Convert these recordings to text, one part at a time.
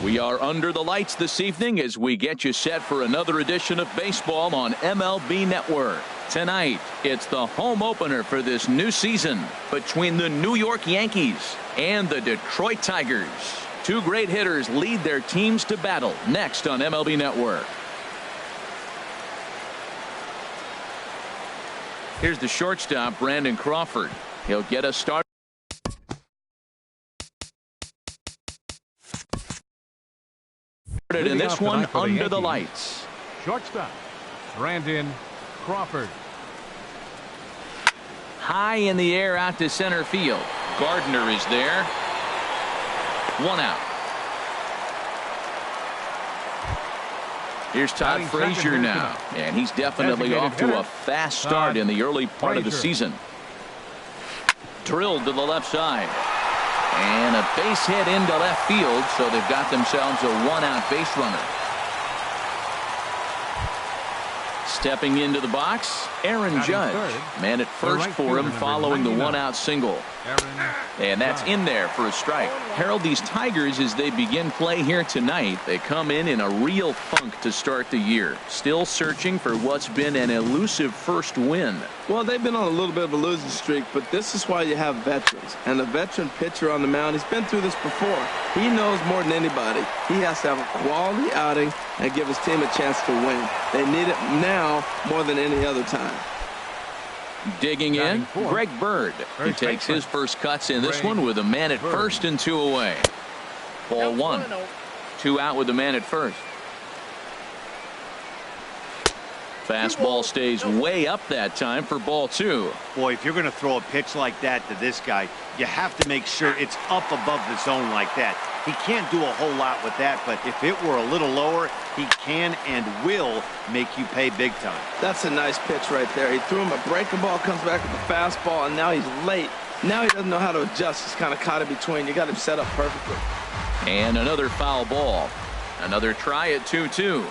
We are under the lights this evening as we get you set for another edition of baseball on MLB Network. Tonight, it's the home opener for this new season between the New York Yankees and the Detroit Tigers. Two great hitters lead their teams to battle next on MLB Network. Here's the shortstop, Brandon Crawford. He'll get us started. In this one, under the lights. Shortstop, Brandon Crawford. High in the air out to center field. Gardner is there. One out. Here's Todd Frazier now, and he's definitely off to a fast start in the early part of the season. Drilled to the left side. And a base hit into left field, so they've got themselves a one-out base runner. Stepping into the box, Aaron Judge. Man at first for him following the one-out single. And that's in there for a strike. Harold, these Tigers, as they begin play here tonight, they come in a real funk to start the year. Still searching for what's been an elusive first win. Well, they've been on a little bit of a losing streak, but this is why you have veterans. And a veteran pitcher on the mound, he's been through this before. He knows more than anybody. He has to have a quality outing and give his team a chance to win. They need it now more than any other time. Digging in, Greg Bird. He takes his first cuts in this one with a man at first and two away. Ball one. Two out with the man at first. Fastball stays way up that time for ball two. Boy, if you're going to throw a pitch like that to this guy, you have to make sure it's up above the zone like that. He can't do a whole lot with that, but if it were a little lower, he can and will make you pay big time. That's a nice pitch right there. He threw him a breaking ball, comes back with the fastball, and now he's late. Now he doesn't know how to adjust. He's kind of caught in between. You got him set up perfectly. And another foul ball. Another try at 2-2.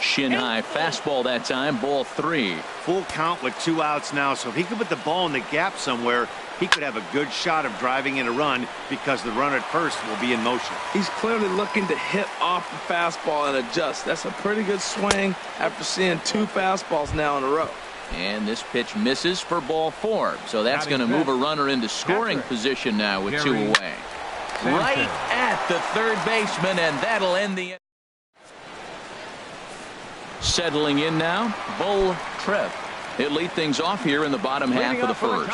Shin high fastball that time, ball three. Full count with two outs now, so if he could put the ball in the gap somewhere, he could have a good shot of driving in a run because the runner at first will be in motion. He's clearly looking to hit off the fastball and adjust. That's a pretty good swing after seeing two fastballs now in a row. And this pitch misses for ball four, so that's going to move a runner into scoring position now with two away. Right at the third baseman, and that'll end the inning. Settling in now, Bull Tripp. He'll lead things off here in the bottom half of the first.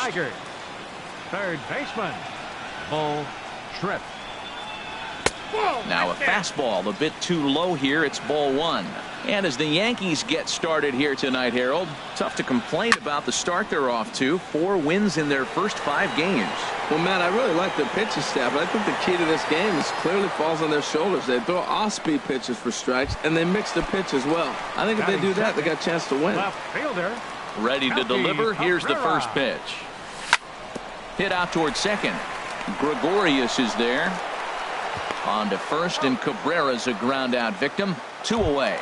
Third baseman, Bull Tripp. Now a fastball a bit too low here. It's ball one. And as the Yankees get started here tonight, Harold, tough to complain about the start they're off to. 4 wins in their first 5 games. Well, Matt, I really like their pitching staff, but I think the key to this game is clearly falls on their shoulders. They throw off-speed pitches for strikes, and they mix the pitch as well. I think if they do that, they got a chance to win. Left fielder. Ready to deliver. Here's the first pitch. Hit out towards second. Gregorius is there. On to first, and Cabrera's a ground out victim. 2 away.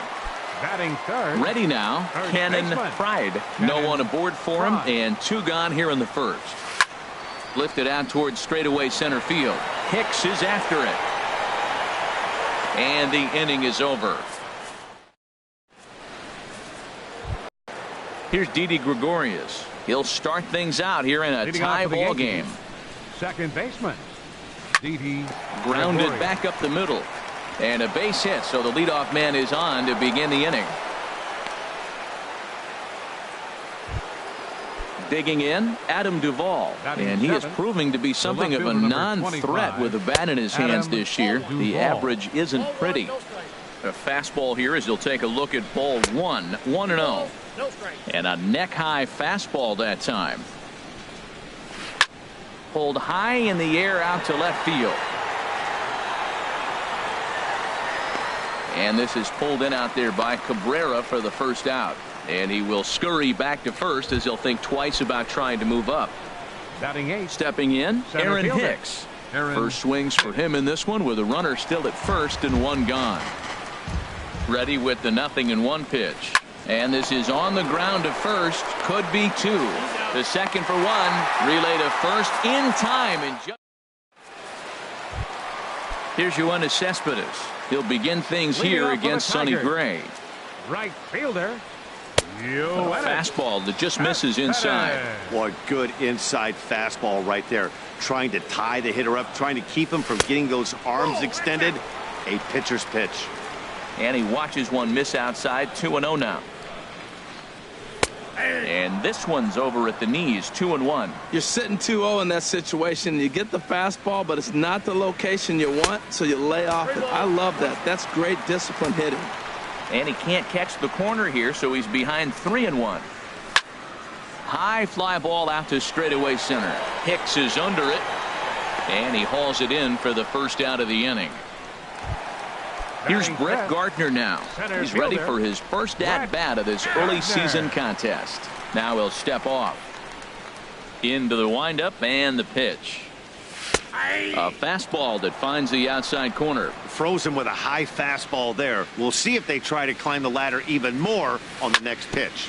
Batting third. Ready now, Cannon Pride. No one aboard for him, and 2 gone here in the first. Lifted out towards straightaway center field. Hicks is after it. And the inning is over. Here's Didi Gregorius. He'll start things out here in a tie ball game. Second baseman, Didi Grounded back up the middle. And a base hit, so the leadoff man is on to begin the inning. Digging in, Adam Duvall, and he is proving to be something of a non-threat with the bat in his hands this year. The average isn't pretty. A fastball here as he'll take a look at ball one, 1-0. And a neck-high fastball that time. Pulled high in the air out to left field. And this is pulled in out there by Cabrera for the first out. And he will scurry back to first as he'll think twice about trying to move up. Batting eighth. Stepping in, Aaron Hicks. First swings for him in this one with a runner still at first and 1 gone. Ready with the 0-1 pitch. And this is on the ground to first. Could be 2. The second for 1. Relay to first in time. And Here's Yoenis Cespedes. He'll begin things Leading here off for the against Sonny Tigers. Gray. Right fielder. A fastball that just misses inside. What good inside fastball right there. Trying to tie the hitter up, trying to keep him from getting those arms extended. A pitcher's pitch. And he watches one miss outside. 2-0 now. And this one's over at the knees. 2-1. You're sitting 2-0 in that situation. You get the fastball, but it's not the location you want, so you lay off it. I love that. That's great discipline hitting. And he can't catch the corner here, so he's behind 3-1. High fly ball out to straightaway center. Hicks is under it, and he hauls it in for the first out of the inning. Here's Brett Gardner now. He's ready for his first at-bat of this early season contest. Now he'll step off. Into the windup and the pitch. A fastball that finds the outside corner. Froze him with a high fastball there. We'll see if they try to climb the ladder even more on the next pitch.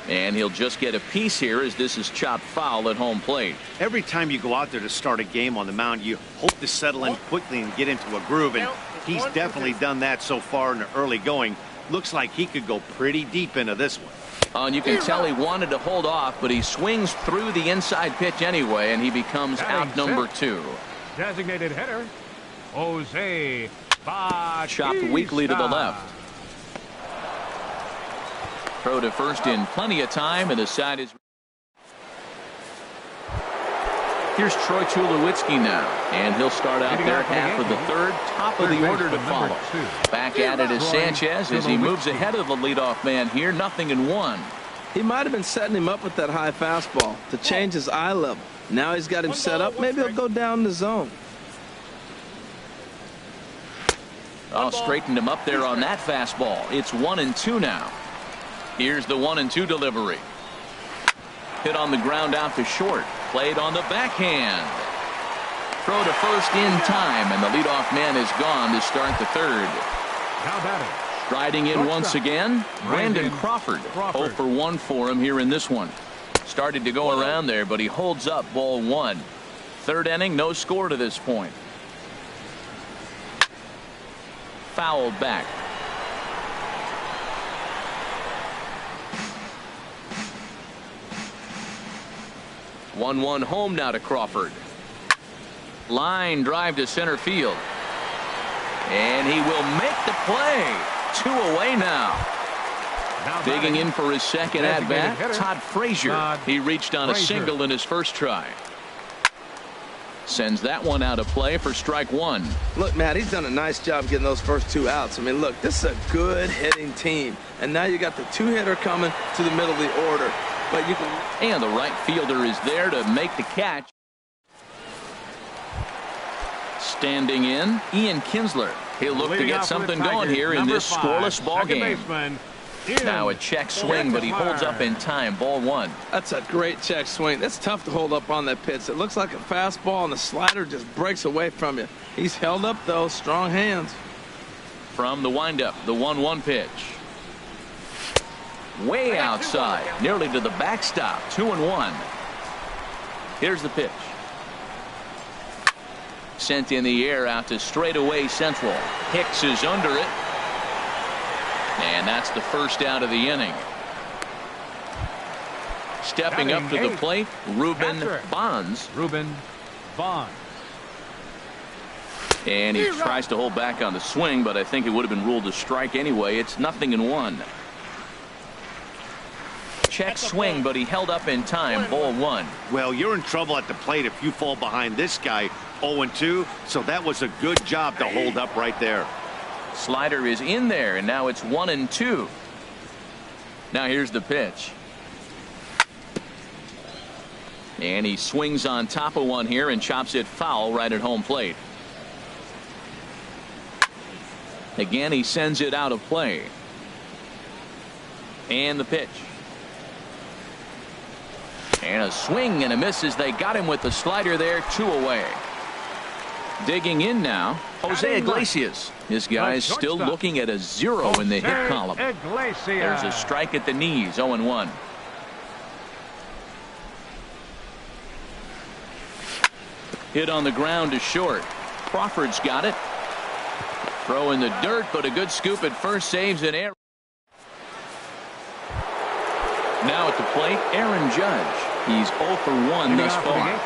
And he'll just get a piece here as this is chopped foul at home plate. Every time you go out there to start a game on the mound, you hope to settle in quickly and get into a groove, and he's definitely done that so far in the early going. Looks like he could go pretty deep into this one. And you can tell he wanted to hold off, but he swings through the inside pitch anyway, and he becomes out number 2. Designated hitter, Jose Bautista. Chopped weakly to the left. Throw to first in plenty of time, and the side is. Here's Troy Tulowitzki now, and he'll start out there half of the third, top of the order to follow. Back at it is Sanchez as he moves ahead of the leadoff man here. 0-1. He might have been setting him up with that high fastball to change his eye level. Now he's got him set up. Maybe he'll go down the zone. Oh, straightened him up there on that fastball. It's 1-2 now. Here's the 1-2 delivery. Hit on the ground out to short. Played on the backhand. Throw to first in time, and the leadoff man is gone to start the third. How about it? Striding in once again, Brandon Crawford. 0 for 1 for him here in this one. Started to go around there, but he holds up ball 1. Third inning, no score to this point. Fouled back. One home now to Crawford. Line drive to center field. And he will make the play. 2 away now. Digging in for his second at-bat, Todd Frazier. He reached on a single in his first try. Sends that one out of play for strike 1. Look, Matt, he's done a nice job getting those first 2 outs. I mean, look, this is a good hitting team. And now you got the 2-hitter coming to the middle of the order. But you can. And the right fielder is there to make the catch. Standing in, Ian Kinsler. He'll look to get something going here in this scoreless ball game. Now a check swing, but he holds up in time. Ball 1. That's a great check swing. That's tough to hold up on that pitch. It looks like a fastball, and the slider just breaks away from you. He's held up, though. Strong hands. From the windup, the 1-1 pitch. Way outside, nearly to the backstop. 2-1. Here's the pitch. Sent in the air out to straightaway central. Hicks is under it. And that's the first out of the inning. Stepping up to the plate, Ruben Bonds. And he tries to hold back on the swing, but I think it would have been ruled a strike anyway. It's 0-1. Check swing, but he held up in time. Ball 1. Well, you're in trouble at the plate if you fall behind this guy. 0-2, so that was a good job to hold up right there. Slider is in there, and now it's 1-2. Now here's the pitch. And he swings on top of one here and chops it foul right at home plate. Again, he sends it out of play. And the pitch. And a swing and a miss as they got him with the slider there. 2 away. Digging in now, Jose Iglesias. This guy is still looking at a 0 in the hit column. There's a strike at the knees. 0-1. Hit on the ground to short. Crawford's got it. Throw in the dirt, but a good scoop at first, saves an error. Now at the plate, Aaron Judge. He's 0 for 1 thus far.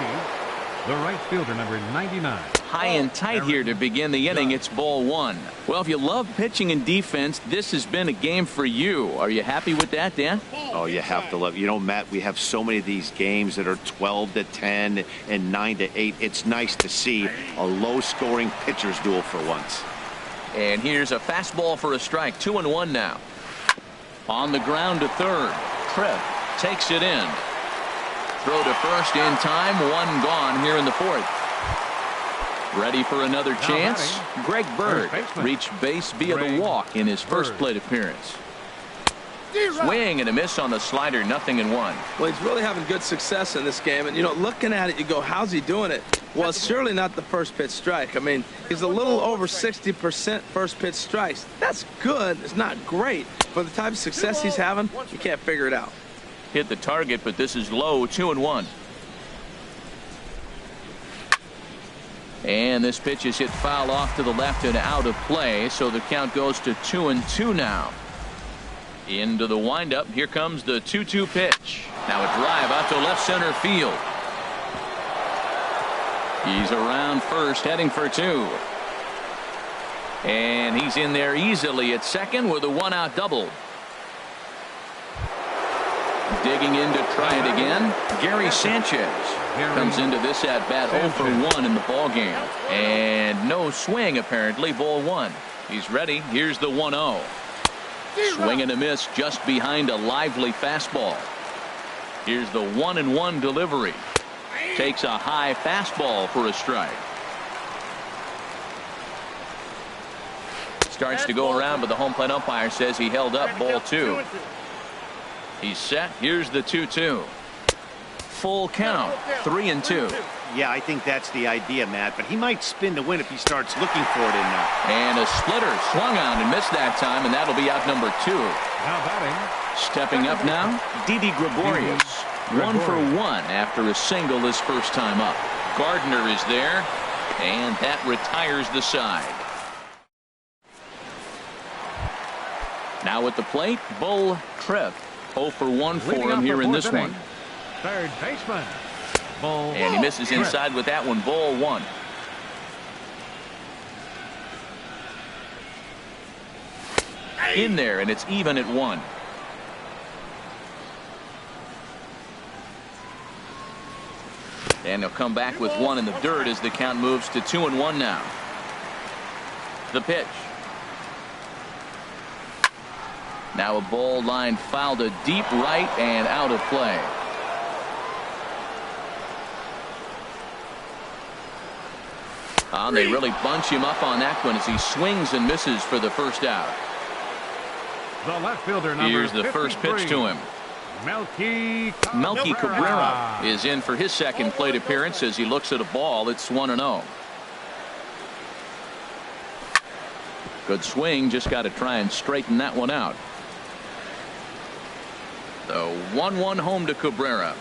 The right fielder, number 99. High and tight here to begin the inning. It's ball 1. Well, if you love pitching and defense, this has been a game for you. Are you happy with that, Dan? Oh, you have to love. You know, Matt, we have so many of these games that are 12-10 and 9-8. It's nice to see a low-scoring pitcher's duel for once. And here's a fastball for a strike. 2-1 now. On the ground to third. Tripp takes it in. Throw to first in time. 1 gone here in the 4th. Ready for another chance. Greg Bird reached base via the walk in his first plate appearance. Swing and a miss on the slider. 0-1. Well, he's really having good success in this game. And, you know, looking at it, you go, how's he doing it? Well, it's surely not the first pitch strike. I mean, he's a little over 60% first pitch strikes. That's good. It's not great. For the type of success he's having, you can't figure it out. Hit the target, but this is low. 2-1. And this pitch is hit foul off to the left and out of play, so the count goes to 2-2 now. Into the windup. Here comes the 2-2 pitch. Now a drive out to left center field. He's around first, heading for 2. And he's in there easily at second with a 1-out double. Digging in to try it again. Gary Sanchez comes into this at bat 0 for 1 in the ball game. And no swing apparently. Ball 1. He's ready. Here's the 1-0. Swing and a miss just behind a lively fastball. Here's the 1-1 delivery. Takes a high fastball for a strike. Starts to go around, but the home plate umpire says he held up. Ball 2. He's set. Here's the 2-2. Full count. 3-2. Yeah, I think that's the idea, Matt, but he might spin to win if he starts looking for it in there. And a splitter swung on and missed that time, and that'll be out number 2. Now batting. Stepping up now, Didi Gregorius. 1 for 1 after a single his first time up. Gardner is there, and that retires the side. Now at the plate, Bull Tripp. 0 for 1 for him here in this one. Third baseman. And he misses inside with that one. Ball 1. In there, and it's even at 1. And he'll come back with 1 in the dirt as the count moves to 2-1 now. The pitch. Now a ball line foul to deep right and out of play. They really bunch him up on that one as he swings and misses for the first out. The left fielder, number Here's the first pitch to him. Melky Cabrera is in for his second plate appearance as he looks at a ball. It's 1-0. Good swing. Just got to try and straighten that one out. The 1-1 home to Cabrera.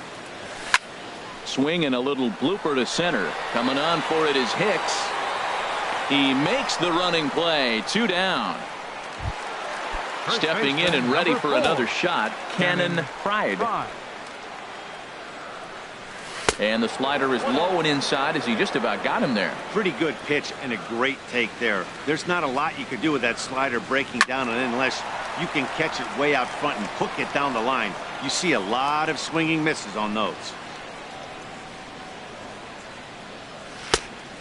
Swing and a little blooper to center. Coming on for it is Hicks. He makes the running play. 2 down. Stepping in and ready for another shot, Cannon Pride. And the slider is low and inside as he just about got him there. Pretty good pitch and a great take there. There's not a lot you can do with that slider breaking down and in unless you can catch it way out front and hook it down the line. You see a lot of swinging misses on those.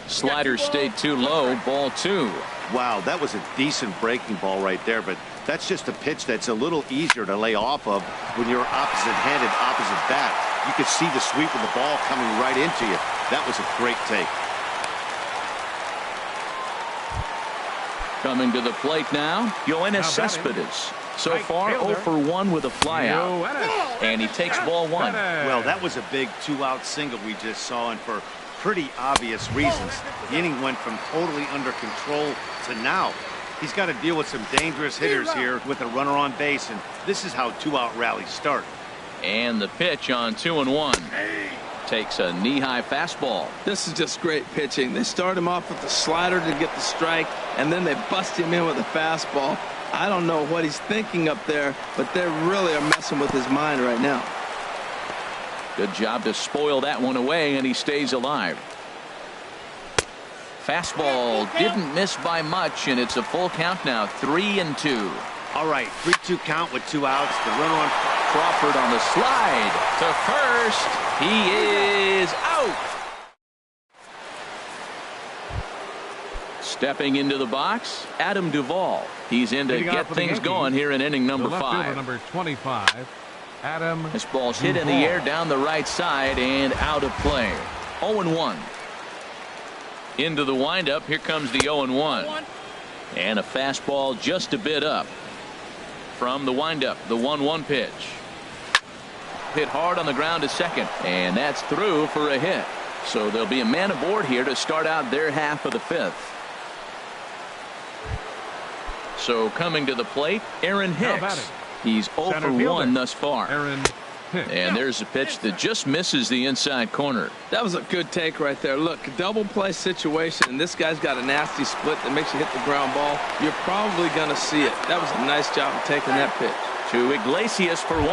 Slider stayed too low. Ball 2. Wow, that was a decent breaking ball right there, but that's just a pitch that's a little easier to lay off of when you're opposite-handed, opposite bat. You could see the sweep of the ball coming right into you. That was a great take. Coming to the plate now, Yoenis Cespedes. So far, 0 for 1 with a flyout. And he takes ball 1. Well, that was a big 2-out single we just saw, and for pretty obvious reasons. The inning went from totally under control to now. He's got to deal with some dangerous hitters here with a runner on base, and this is how 2-out rallies start. And the pitch on 2-1. takes a knee-high fastball. This is just great pitching. They start him off with the slider to get the strike, and then they bust him in with a fastball. I don't know what he's thinking up there, but they really are messing with his mind right now. Good job to spoil that one away, and he stays alive. Fastball didn't miss by much, and it's a full count now, 3-2. All right, 3-2 count with 2 outs. The runner on Crawford on the slide to first. He is out. Stepping into the box, Adam Duvall. He's in to get things going here in inning number 5. Number 25, Adam. This ball's hit in the air down the right side and out of play. 0-1. Into the windup. Here comes the 0-1. And a fastball just a bit up. From the windup, the 1-1 pitch. Hit hard on the ground to second, and that's through for a hit. So there'll be a man aboard here to start out their half of the 5th. So coming to the plate, Aaron Hicks. He's 0 for 1 thus far. And there's a pitch that just misses the inside corner. That was a good take right there. Look, double play situation, and this guy's got a nasty split that makes you hit the ground ball. You're probably going to see it. That was a nice job of taking that pitch. To Iglesias for 1.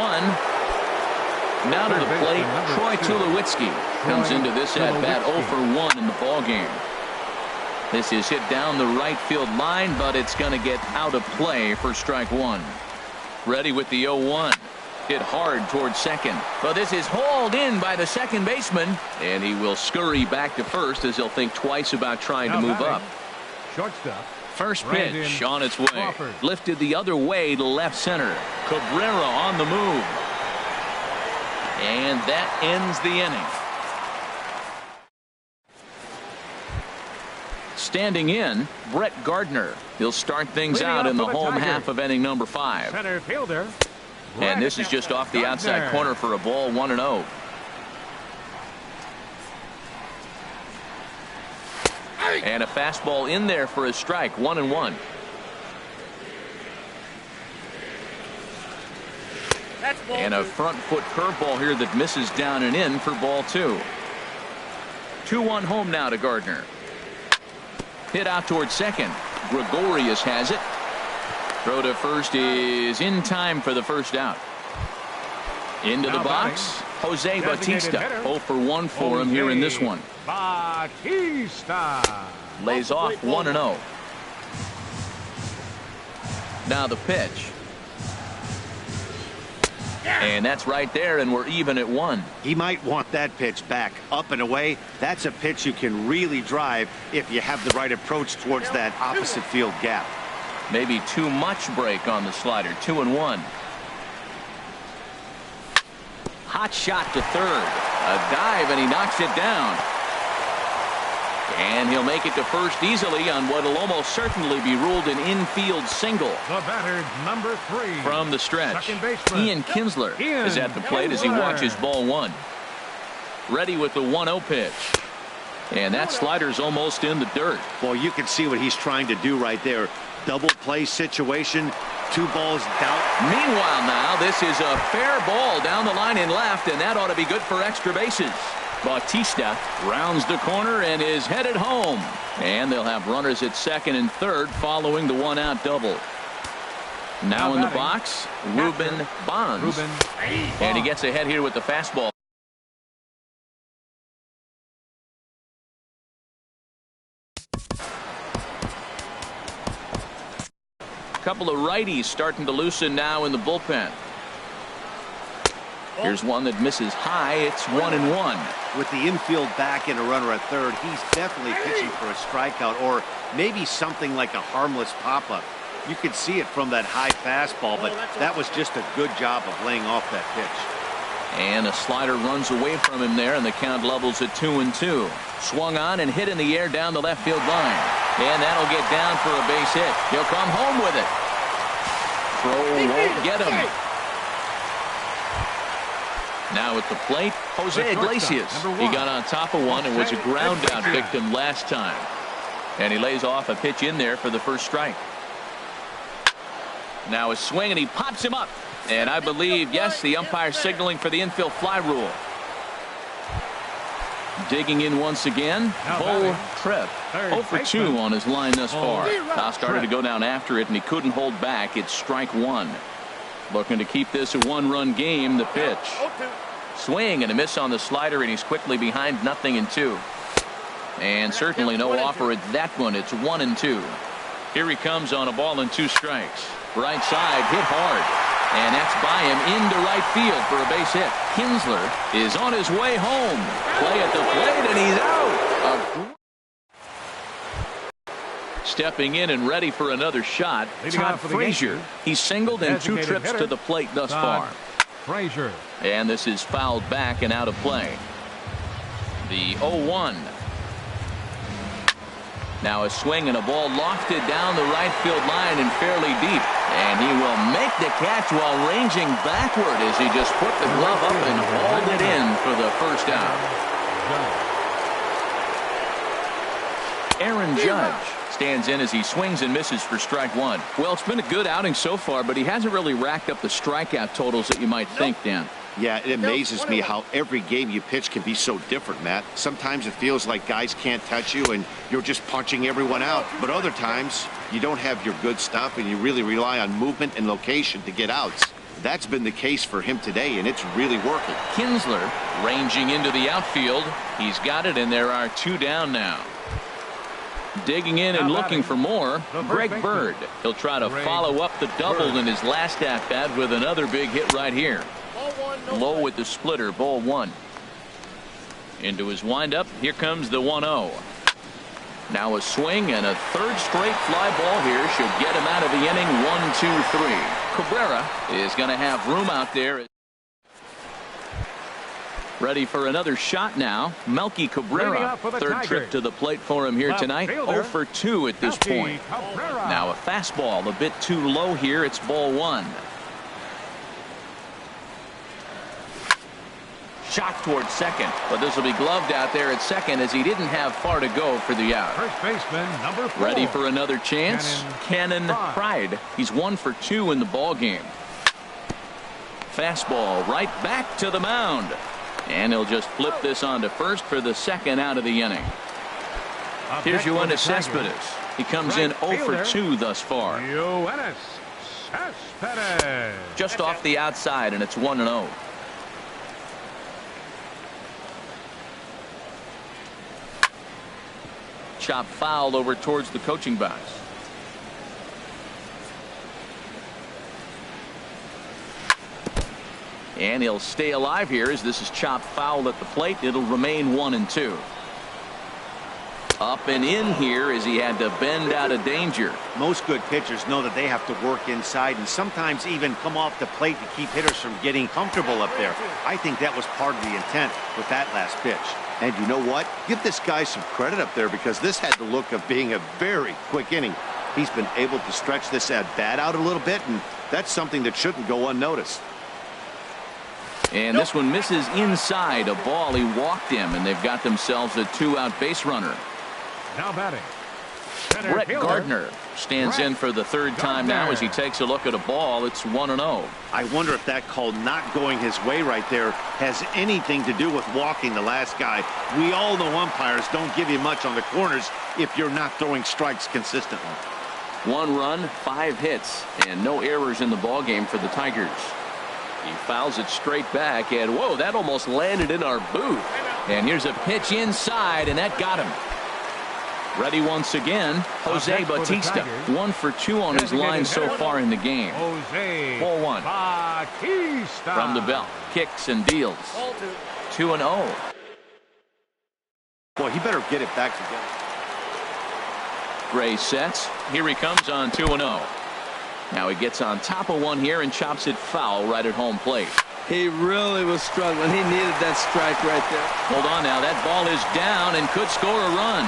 Now to the plate, Troy Tulowitzki comes into this at-bat 0 for 1 in the ballgame. This is hit down the right field line, but it's going to get out of play for strike 1. Ready with the 0-1. Hit hard towards second, but this is hauled in by the second baseman, and he will scurry back to first as he'll think twice about trying to move up. Shortstop. First pitch on its way. Crawford. Lifted the other way to left center. Cabrera on the move. And that ends the inning. Standing in, Brett Gardner. He'll start things out in the home half of inning number 5. Center fielder. And this is just off the outside corner for a ball, 1-0. And a fastball in there for a strike, 1-1. And a front foot curveball here that misses down and in for ball 2. 2-1 home now to Gardner. Hit out towards second. Gregorius has it. Throw to first is in time for the first out. Into the box, Jose Bautista. 0 for 1 for him here in this one. Bautista Lays off 1-0. Now the pitch. And that's right there, and we're even at 1. He might want that pitch back up and away. That's a pitch you can really drive if you have the right approach towards that opposite field gap. Maybe too much break on the slider. 2-1. Hot shot to third. A dive, and he knocks it down. And he'll make it to first easily on what will almost certainly be ruled an infield single. The batter, number 3. From the stretch, Second baseman, Ian Kinsler is at the plate as he watches ball 1. Ready with the 1-0 pitch. And that slider's almost in the dirt. Well, you can see what he's trying to do right there. Double play situation. 2 balls down. Meanwhile now, this is a fair ball down the line in left, and that ought to be good for extra bases. Bautista rounds the corner and is headed home. And they'll have runners at second and third following the 1-out double. Now in the box, Ruben Bonds. And he gets ahead here with the fastball. Couple of righties starting to loosen now in the bullpen. Here's one that misses high. It's 1-1. With the infield back and a runner at third, he's definitely pitching for a strikeout or maybe something like a harmless pop-up. You could see it from that high fastball, but that was just a good job of laying off that pitch. And a slider runs away from him there, and the count levels at 2-2. Swung on and hit in the air down the left field line. And that'll get down for a base hit. He'll come home with it. Throw won't get him. Now at the plate, Jose Iglesias. He got on top of one and was a ground out victim last time. And he lays off a pitch in there for the first strike. Now a swing, and he pops him up. And I believe, yes, the umpire signaling for the infield fly rule. Digging in once again, Bull Tripp. 0 for 2 on his line thus far. Now started to go down after it, and he couldn't hold back. It's strike one. Looking to keep this a one-run game. The pitch. Swing and a miss on the slider, and he's quickly behind 0-2. And certainly no offer at that one. It's 1-2. Here he comes on a ball and 2 strikes. Right side, hit hard. And that's by him into right field for a base hit. Kinsler is on his way home. Play at the plate, and he's out. Stepping in and ready for another shot, Todd Frazier. He's singled in 2 trips to the plate thus far. Frazier. And this is fouled back and out of play. The 0-1. Now a swing and a ball lofted down the right field line and fairly deep. And he will make the catch while ranging backward as he just put the glove up and hauled it in for the first out. Aaron Judge stands in as he swings and misses for strike one. Well, it's been a good outing so far, but he hasn't really racked up the strikeout totals that you might think, Dan. Yeah, it amazes me how every game you pitch can be so different, Matt. Sometimes it feels like guys can't touch you and you're just punching everyone out. But other times, you don't have your good stuff and you really rely on movement and location to get outs. That's been the case for him today, and it's really working. Kinsler ranging into the outfield. He's got it, and there are 2 down now. Digging in and looking for more, Greg Bird. He'll try to follow up the double in his last at-bat with another big hit right here. Low with the splitter, ball 1. Into his windup, here comes the 1-0. Now a swing and a 3rd straight fly ball here should get him out of the inning. 1-2-3. Cabrera is going to have room out there. Ready for another shot now. Melky Cabrera, 3rd trip to the plate for him here tonight. 0 for 2 at this point. Now a fastball a bit too low here. It's ball 1. Shot towards second, but this will be gloved out there at second as he didn't have far to go for the out. First baseman, number 4. Ready for another chance. Cannon Pride. He's 1 for 2 in the ball game. Fastball right back to the mound. And he'll just flip this on to first for the 2nd out of the inning. Here's Yoenis Cespedes. He comes in 0 for 2 thus far. Yoenis Cespedes. Just off the outside, and it's 1-0. Chop foul over towards the coaching box. And he'll stay alive here as this is chopped foul at the plate. It'll remain 1-2. Up and in here as he had to bend out of danger. Most good pitchers know that they have to work inside and sometimes even come off the plate to keep hitters from getting comfortable up there. I think that was part of the intent with that last pitch. And you know what? Give this guy some credit up there because this had the look of being a very quick inning. He's been able to stretch this at-bat out a little bit, and that's something that shouldn't go unnoticed. And this one misses inside. A ball. He walked him, and they've got themselves a 2-out base runner. Now batting. Brett Gardner stands in for the 3rd time now as he takes a look at a ball. It's 1-0. I wonder if that call not going his way right there has anything to do with walking the last guy. We all know umpires don't give you much on the corners if you're not throwing strikes consistently. 1 run, 5 hits, and no errors in the ball game for the Tigers. He fouls it straight back, and whoa, that almost landed in our booth. And here's a pitch inside, and that got him. Ready once again, Jose Bautista. 1 for 2 on his line so far in the game. Ball 1. Bautista. From the belt, kicks and deals. 2-0. Boy, he better get it back together. Gray sets. Here he comes on 2-0. Now he gets on top of one here and chops it foul right at home plate. He really was struggling. He needed that strike right there. Hold on now. That ball is down and could score a run.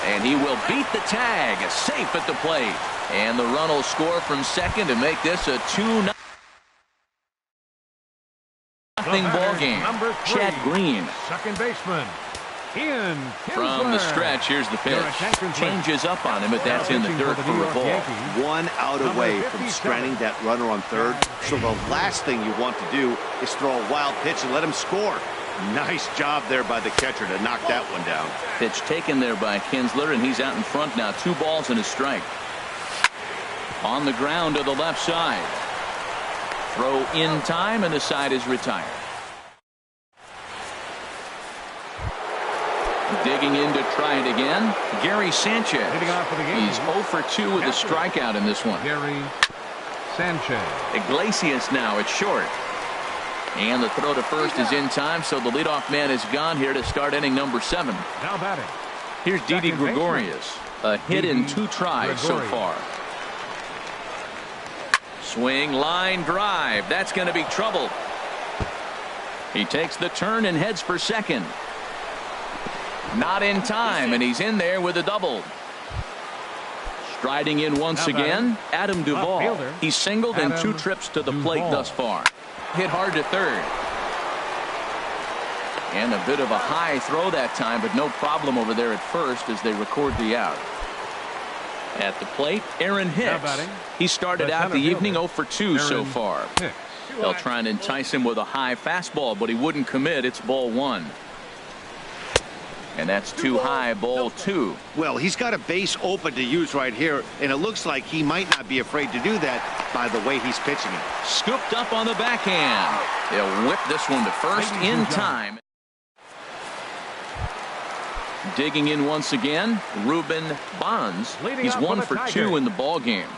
And he will beat the tag. Safe at the plate. And the run will score from second to make this a 2-0 ball game. Chad Green. Second baseman. Ian From the stretch, here's the pitch. Changes up on him, but that's in the dirt for a ball. 1 out away from stranding that runner on third. So the last thing you want to do is throw a wild pitch and let him score. Nice job there by the catcher to knock that one down. Pitch taken there by Kinsler, and he's out in front now. 2 balls and a strike. On the ground to the left side. Throw in time, and the side is retired. Digging in to try it again, Gary Sanchez. He's 0 for 2 with a strikeout in this one. Gary Sanchez. Iglesias now at short. And the throw to first is in time, so the leadoff man is gone here to start inning number 7. Now batting. Here's Didi Gregorius. A hit in 2 tries so far. Swing, line drive. That's going to be trouble. He takes the turn and heads for second. Not in time, and he's in there with a double. Striding in once again, Adam Duvall. He's singled in 2 trips to the plate thus far. Hit hard to third. And a bit of a high throw that time, but no problem over there at first as they record the out. At the plate, Aaron Hicks. He started out the evening 0 for 2 so far. They'll try and entice him with a high fastball, but he wouldn't commit. It's ball 1. And that's too high, ball 2. Well, he's got a base open to use right here, and it looks like he might not be afraid to do that by the way he's pitching it. Scooped up on the backhand. He'll whip this one to first in time. Digging in once again, Ruben Bonds. He's 1 for 2 in the ball game.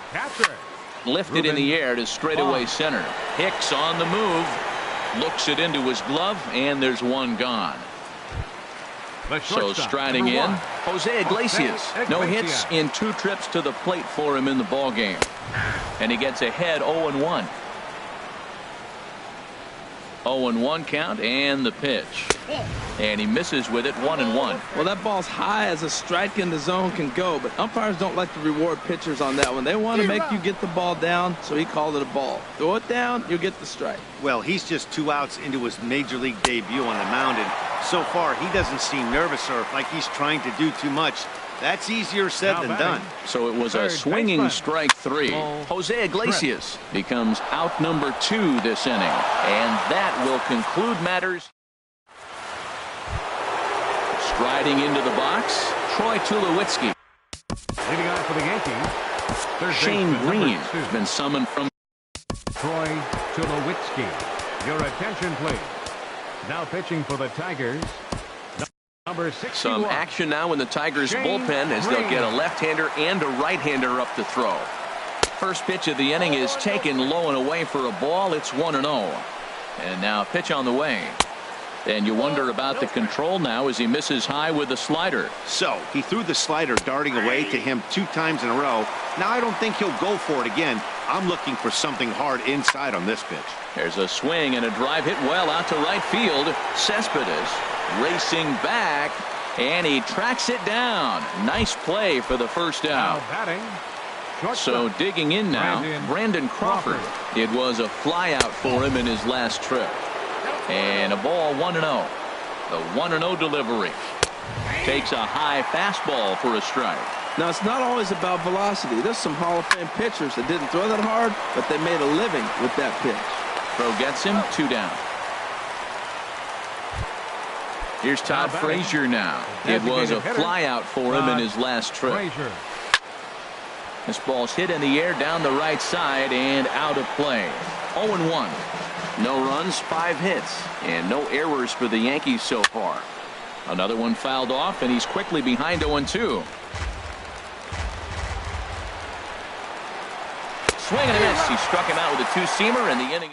Lifted in the air to straightaway center. Hicks on the move. Looks it into his glove, and there's one gone. So striding in, Jose Iglesias. No hits in 2 trips to the plate for him in the ball game. And he gets ahead 0-1. 0-1 count, and the pitch. And he misses with it 1-1. Well, that ball's high as a strike in the zone can go, but umpires don't like to reward pitchers on that one. They want to make you get the ball down, so he called it a ball. Throw it down, you'll get the strike. Well, he's just 2 outs into his major league debut on the mound, and so far he doesn't seem nervous or like he's trying to do too much. That's easier said than done. So it was a swinging strike 3. Jose Iglesias becomes out number 2 this inning. And that will conclude matters. Striding into the box, Troy Tulowitzki. Leading off for the Yankees, Shane Green has been summoned from Troy Tulowitzki. Your attention, please. Now pitching for the Tigers, number 61. Some action now in the Tigers bullpen as they'll get a left-hander and a right-hander up to throw. First pitch of the inning is taken low and away for a ball. It's 1-0. And now pitch on the way. And you wonder about the control now as he misses high with the slider. So he threw the slider darting away to him 2 times in a row. Now I don't think he'll go for it again. I'm looking for something hard inside on this pitch. There's a swing and a drive hit well out to right field. Cespedes racing back, and he tracks it down. Nice play for the first out. So digging in now, Brandon Crawford. It was a fly out for him in his last trip. And a ball 1-0. The 1-0 delivery. Takes a high fastball for a strike. Now, it's not always about velocity. There's some Hall of Fame pitchers that didn't throw that hard, but they made a living with that pitch. Throw gets him, 2 down. Here's Todd Frazier now. It was a fly out for him in his last trip. This ball's hit in the air down the right side and out of play. 0-1. No runs, 5 hits, and no errors for the Yankees so far. Another one fouled off, and he's quickly behind 0-2. Swing and a miss. He struck him out with a 2-seamer, and the inning.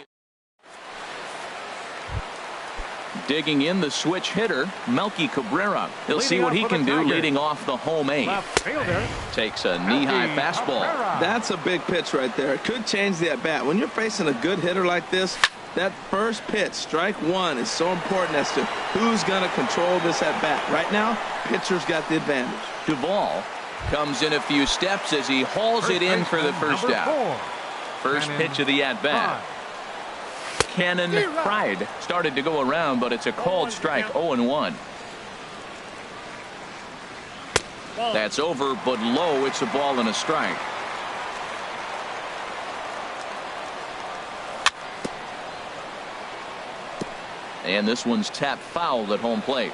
Digging in the switch hitter, Melky Cabrera. He'll see what he can do leading off the home 8. Takes a knee-high fastball. That's a big pitch right there. It could change the at-bat. When you're facing a good hitter like this, that first pitch, strike 1, is so important as to who's going to control this at-bat. Right now, pitcher's got the advantage. Duvall comes in a few steps as he hauls it in for the first out. First pitch of the at-bat. Cannon Pride started to go around, but it's a called strike. 0-1. That's over, but low. It's a ball and a strike. And this one's tapped foul at home plate.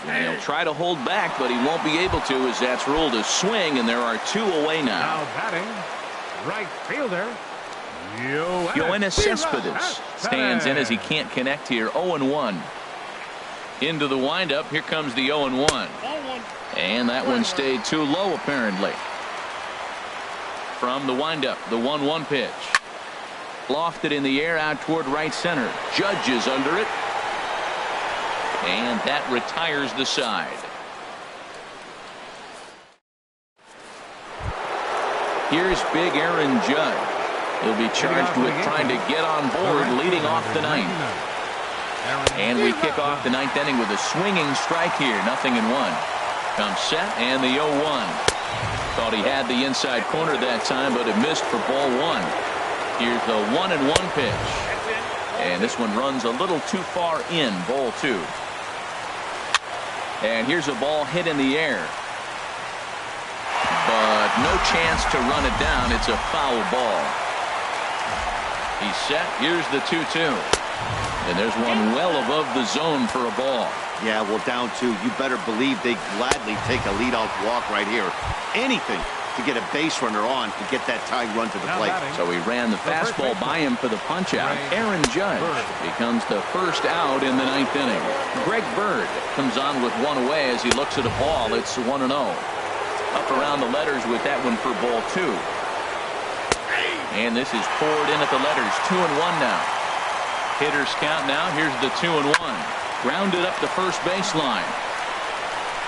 And he'll try to hold back, but he won't be able to, as that's ruled a swing, and there are 2 away now. Now batting, right fielder, Yoenis Cespedes stands in as he can't connect here. 0-1. Into the windup. Here comes the 0-1. And that one stayed too low, apparently. From the windup, the 1-1 pitch. Lofted in the air out toward right center. Judge is under it. And that retires the side. Here's big Aaron Judge. He'll be charged with trying to get on board, leading off the ninth. And we kick off the ninth inning with a swinging strike here. 0-1. Comes set and the 0-1. Thought he had the inside corner that time, but it missed for ball 1. Here's the 1-1 pitch. And this one runs a little too far in, ball 2. And here's a ball hit in the air. But no chance to run it down. It's a foul ball. He's set. Here's the 2-2. And there's one well above the zone for a ball. Yeah, well, down 2. You better believe they gladly take a leadoff walk right here. Anything to get a base runner on to get that tying run to the plate. So he ran the fastball by him for the punch out. Aaron Judge becomes the first out in the ninth inning. Greg Bird comes on with 1 away as he looks at a ball. It's 1-0. Up around the letters with that one for ball 2. And this is poured in at the letters. 2-1 now. Hitters count now. Here's the 2-1. Grounded up the first baseline.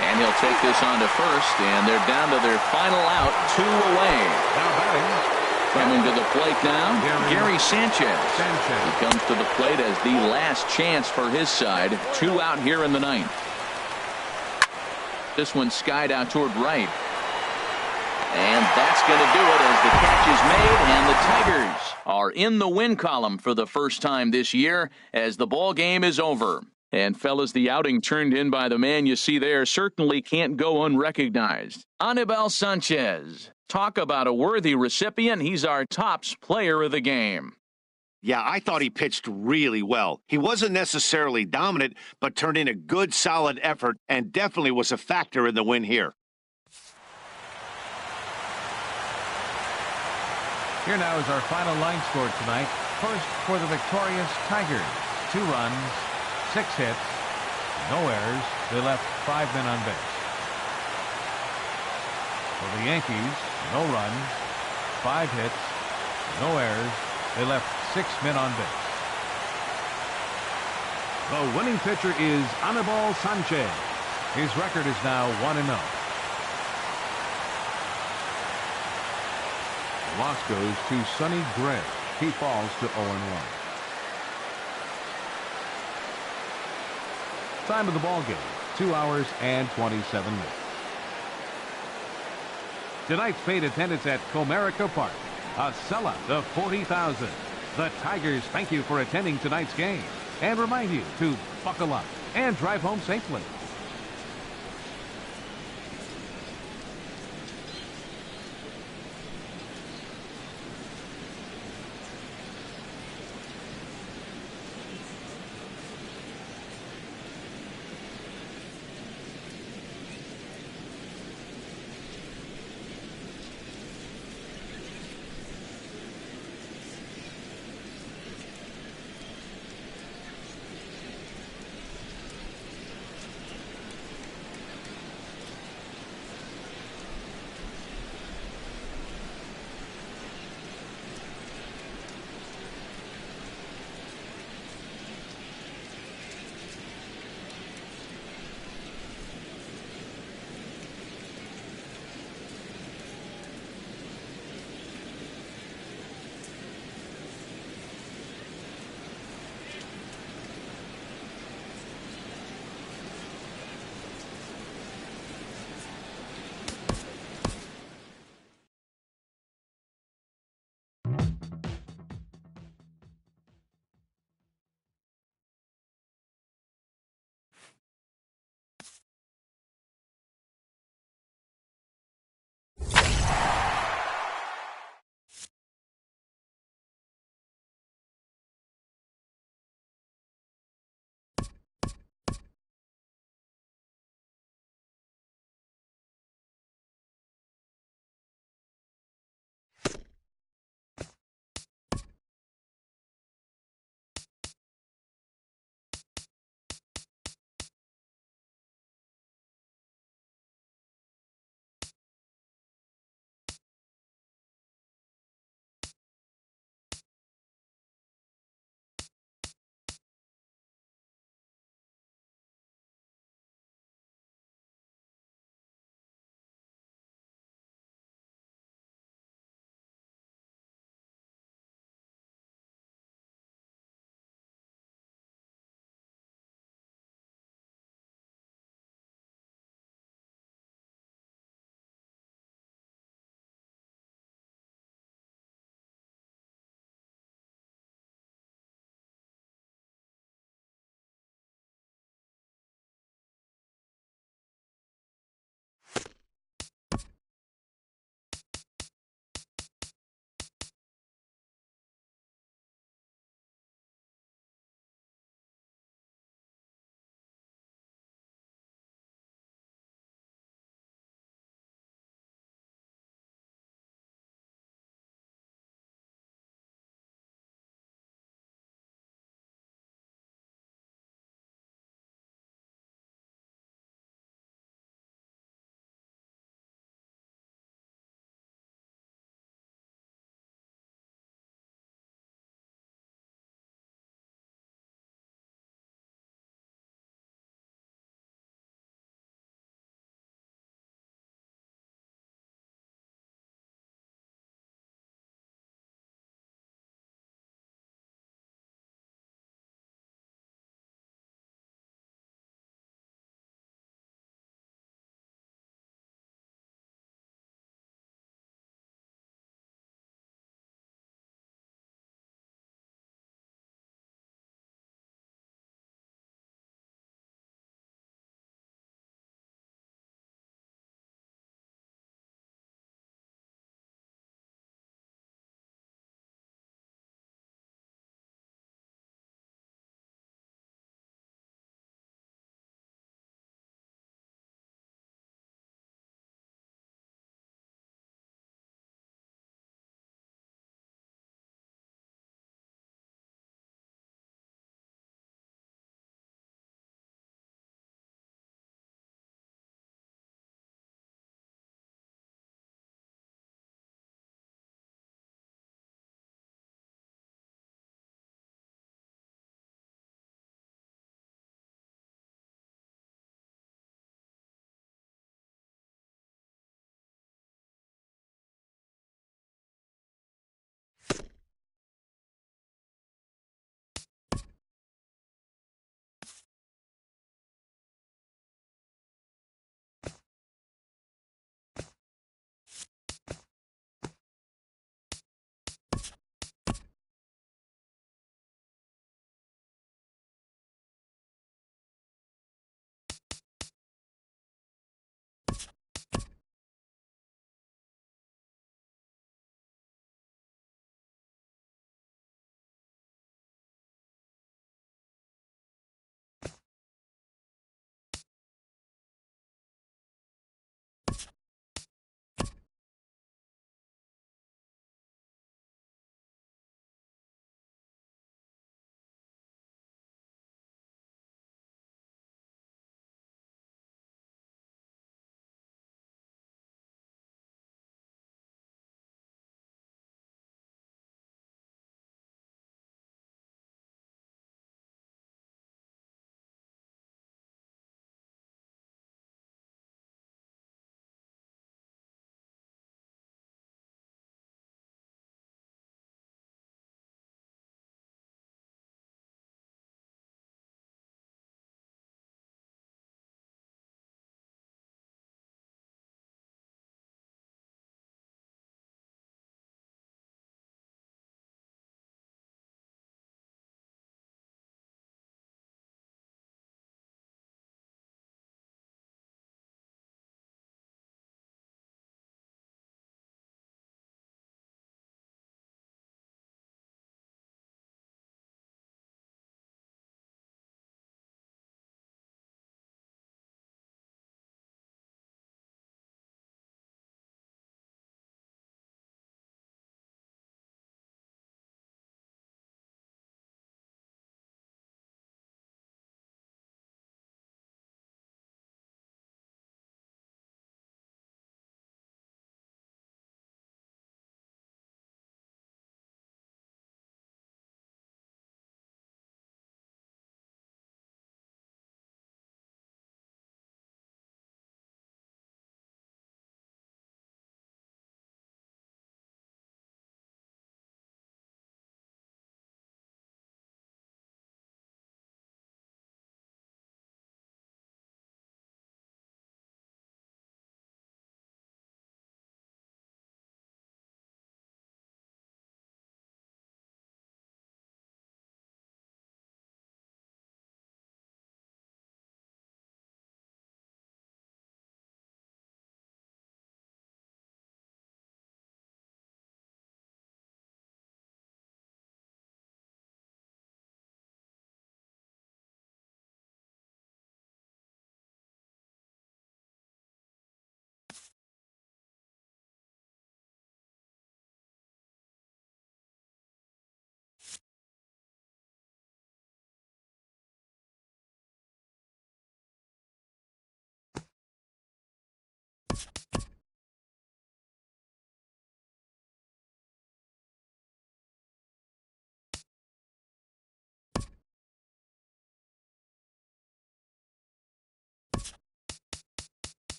And he'll take this on to first, and they're down to their final out, 2 away. Coming to the plate now, Gary Sanchez. He comes to the plate as the last chance for his side. 2 out here in the ninth. This one skied out toward right. And that's going to do it as the catch is made, and the Tigers are in the win column for the first time this year as the ball game is over. And fellas, the outing turned in by the man you see there certainly can't go unrecognized. Anibal Sanchez. Talk about a worthy recipient. He's our tops player of the game. Yeah, I thought he pitched really well. He wasn't necessarily dominant, but turned in a good, solid effort and definitely was a factor in the win here. Here now is our final line score tonight. First for the victorious Tigers. 2 runs. 6 hits, no errors. They left 5 men on base. For the Yankees, no runs, 5 hits, no errors. They left 6 men on base. The winning pitcher is Anibal Sanchez. His record is now 1-0. The loss goes to Sonny Gray. He falls to 0-1. Time of the ball game, 2 hours and 27 minutes. Tonight's paid attendance at Comerica Park, a sellout of 40,000. The Tigers thank you for attending tonight's game and remind you to buckle up and drive home safely.